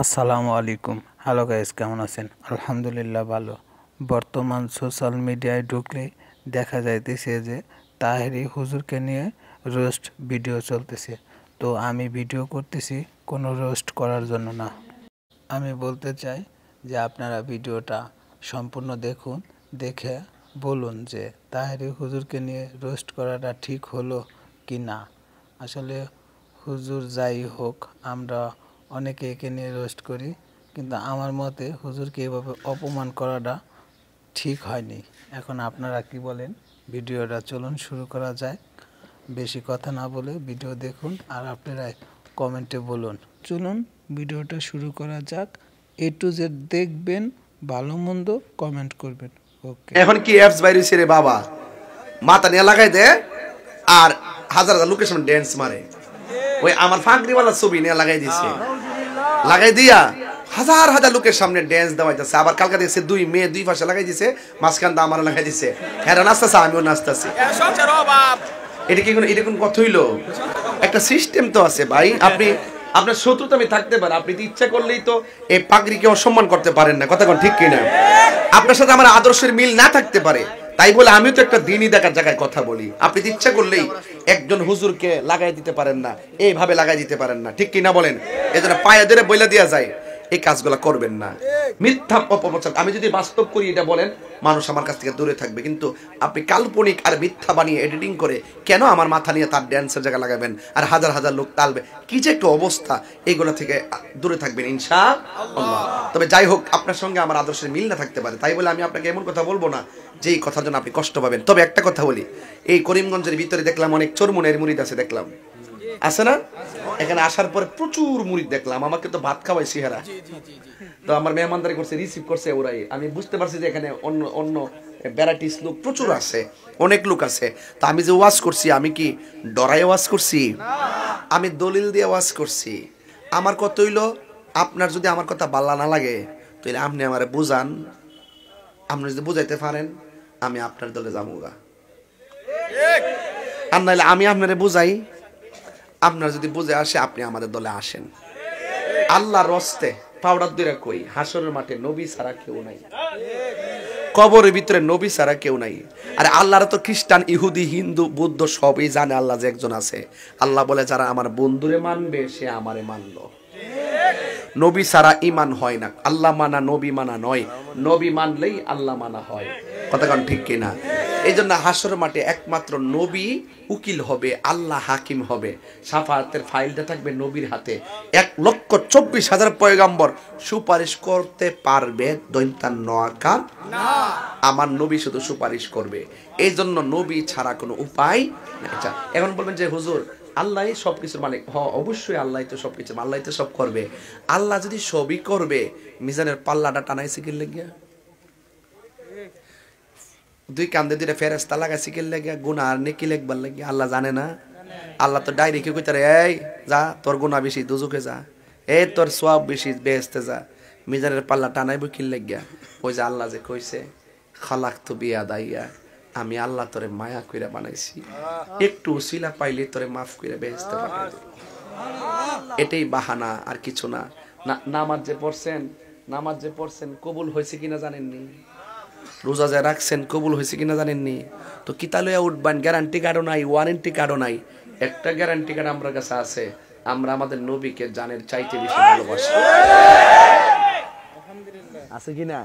আসসালামু আলাইকুম। Hello guys, কেমন আছেন? আলহামদুলিল্লাহ ভালো। বর্তমান সোশ্যাল মিডিয়ায় ঢুকলে দেখা যাইতেছে যে তাহেরি হুজুরকে নিয়ে রোস্ট ভিডিও চলতেছে। তো আমি ভিডিও করতেছি কোনো রোস্ট করার জন্য না। আমি বলতে চাই যে আপনারা ভিডিওটা সম্পূর্ণ দেখুন, দেখে বলুন যে তাহেরি হুজুরকে নিয়ে রোস্ট করাটা ঠিক হলো কি না। আসলে হুজুর যাই হোক, আমরা অনেকে একে নিয়ে রোস্ট করি, কিন্তু আমার মতে হুজুরকে এভাবে অপমান করাটা ঠিক হয়নি। এখন আপনারা কি বলেন? ভিডিওটা চলুন শুরু করা যায়। বেশি কথা না বলে ভিডিও দেখুন আর আপনারা কমেন্টে বলুন। চলুন ভিডিওটা শুরু করা যাক। A to Z দেখবেন, ভালো মন্দ কমেন্ট করবেন। ওকে। এখন কি অ্যাপস বাইরে রে বাবা, মাথা নিয়ে লাগাই দে আর হাজার হাজার লোকের সামনে ড্যান্স মারে। ওই আমার ফাঁকরিওয়ালা ছবি নিয়ে লাগাই দিছে, লাগাই দিয়া হাজার হাজার লোকের সামনে ড্যান্স দেওয়াইতেছে। আবার কালকা দেখছে দুই মেয়ে দুই পাশে লাগাই দিছে, মাঝখানটা আমার লাগাই দিছে। হ্যাঁ নাচতেছে, আমিও নাচতেছি। এটা কি কোনো কথা হইলো? একটা সিস্টেম তো আছে ভাই। আপনি আপনার শত্রুতা আমি থাকতে পারে, আপনি ইচ্ছা করলেই তো এই পাগড়িকে অসম্মান করতে পারেন না। কথা কোন ঠিক কিনা? আপনার সাথে আমার আদর্শের মিল না থাকতে পারে, তাই বলে আমিও তো একটা দিনই দেখার জায়গায় কথা বলি। আপনি ইচ্ছা করলেই একজন হুজুরকে লাগাই দিতে পারেন না, এইভাবে লাগাই দিতে পারেন না, ঠিক কিনা বলেন? এজন্য পায়ে ধরে বইলা দেওয়া যায় এই কাজগুলো করবেন না। মিথ্যা অপপ্রচার, আমি যদি বাস্তব করি এটা বলেন, মানুষ আমার কাছ থেকে দূরে থাকবে। কিন্তু আপনি কাল্পনিক আর মিথ্যা বানিয়ে এডিটিং করে কেন আমার মাথা নিয়ে তার ড্যান্সের জায়গা লাগাবেন আর হাজার হাজার লোক তালবে? কি যে একটা অবস্থা, এইগুলো থেকে দূরে থাকবেন ইনশাআল্লাহ। তবে যাই হোক, আপনার সঙ্গে আমার আদর্শের মিল না থাকতে পারে, তাই বলে আমি আপনাকে এমন কথা বলবো না যে এই কথার জন্য আপনি কষ্ট পাবেন। তবে একটা কথা বলি, এই করিমগঞ্জের ভিতরে দেখলাম অনেক চরমুনের মুরিদ আছে, দেখলাম আছে না? এখানে আসার পরে প্রচুর মুরিদ দেখলাম। আমাকে তো ভাত খাওয়াইছি হেরা, তো আমার মেহমানদারি করছে, রিসিভ করছে ওরাই। আমি বুঝতে পারছি যে এখানে অন্য অন্য ভ্যারাইটিস লোক প্রচুর আছে, অনেক লোক আছে। তো আমি যে ওয়াজ করছি, আমি কি ডরাই ওয়াজ করছি? আমি দলিল দিয়ে ওয়াজ করছি। আমার কথা হইলো, আপনার যদি আমার কথা ভালো না লাগে তাহলে আপনি আমারে বুঝান। আপনি যদি বুঝাইতে পারেন আমি আপনার দলে যাবো, আর নাহলে আমি আপনারে বুঝাই, আপনার যদি বুঝে আসে আপনি আমাদের দলে আসেন। আল্লাহর রস্তে পাউডার দিয়ে কই, হাসরের মাঠে নবী ছাড়া কেউ নাই, কবরের ভিতরে নবী ছাড়া কেউ নাই। আর আল্লাহর তো খ্রিস্টান, ইহুদি, হিন্দু, বৌদ্ধ সবই জানে আল্লাহ যে একজন আছে। আল্লাহ বলে, যারা আমার বন্ধুরে মানবে সে আমারে মানলো। নবী ছাড়া ইমান হয় না। আল্লাহ মানা নবী মানা নয়, নবী মানলেই আল্লাহ মানা হয়। কথা কোন ঠিক কিনা? এই জন্য হাসরের মাঠে একমাত্র নবী উকিল হবে, আল্লাহ হাকিম হবে। শাফাআতের ফাইলটা থাকবে নবীর হাতে। 1,24,000 পয়গম্বর সুপারিশ করতে পারবে দৈন্তান নয়াকার না, আমার নবী শুধু সুপারিশ করবে। এই জন্য নবী ছাড়া কোনো উপায় নেই। আচ্ছা, এখন বলবেন যে হুজুর আল্লাহ সবকিছুর মালিক। অবশ্যই আল্লাহ তো সবকিছু, আল্লাহ তো সব করবে। আল্লাহ যদি সবই করবে, মিজানের পাল্লাটা টানাইছে কি লাগিয়া? দুই কান্দে দুইটা ফেরেশতা লাগাইছে কি লাগিয়া? গুনাহ আর নেকি লিখবার লাগিয়া? আল্লাহ জানে না? আল্লাহ তো ডাইরেক্ট কইতারে, এই যা, তোর গুনাহ বেশি দুজকে যা, এই তোর সওয়াব বেশি বেহেশতে যা। মিজানের পাল্লা টানাইব কি লাগিয়া? ওই যে আল্লাহ যে কইছে, খালাকতু বিয়াদাইয়া, আমি আল্লাহ তোরে মায়া কইরা বানাইছি, একটু উসিলা পাইলে তোরে মাফ কইরা বেহেশতে পাঠাই দেব। এটাই বাহানা, আর কিছু না। নামাজ যে পড়ছেন কবুল হয়েছে কিনা জানেননি? রোজা যে রাখছেন কবুল হয়েছে কিনা জানেননি? তো কিতা লইয়া উঠবেন? গ্যারান্টি কার্ডও নাই, ওয়ারেন্টি কার্ডও নাই। একটা গ্যারান্টি কার্ড আমার কাছে আছে, আমরা আমাদের নবীকে জানের চাইতে বেশি ভালোবাসি। আছে কিনা?